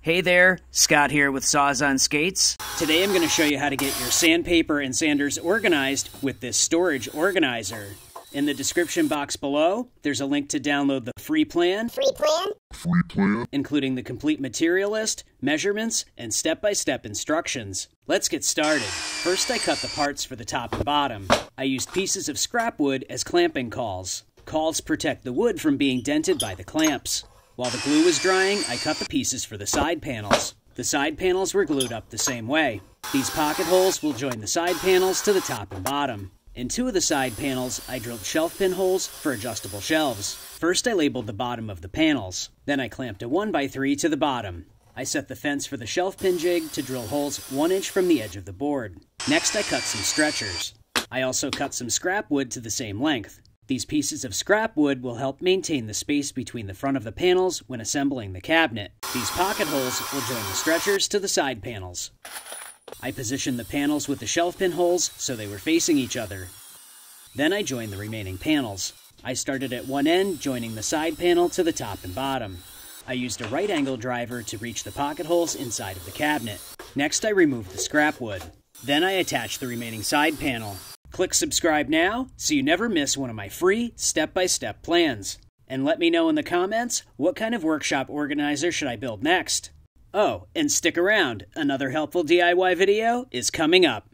Hey there, Scott here with Saws on Skates. Today I'm going to show you how to get your sandpaper and sanders organized with this storage organizer. In the description box below, there's a link to download the free plan, including the complete material list, measurements, and step-by-step instructions. Let's get started. First I cut the parts for the top and bottom. I used pieces of scrap wood as clamping cauls. Cauls protect the wood from being dented by the clamps. While the glue was drying, I cut the pieces for the side panels. The side panels were glued up the same way. These pocket holes will join the side panels to the top and bottom. In two of the side panels, I drilled shelf pin holes for adjustable shelves. First I labeled the bottom of the panels. Then I clamped a 1x3 to the bottom. I set the fence for the shelf pin jig to drill holes 1 inch from the edge of the board. Next I cut some stretchers. I also cut some scrap wood to the same length. These pieces of scrap wood will help maintain the space between the front of the panels when assembling the cabinet. These pocket holes will join the stretchers to the side panels. I positioned the panels with the shelf pin holes so they were facing each other. Then I joined the remaining panels. I started at one end, joining the side panel to the top and bottom. I used a right angle driver to reach the pocket holes inside of the cabinet. Next I removed the scrap wood. Then I attached the remaining side panel. Click subscribe now so you never miss one of my free step-by-step plans. And let me know in the comments, what kind of workshop organizer should I build next? Oh, and stick around, another helpful DIY video is coming up.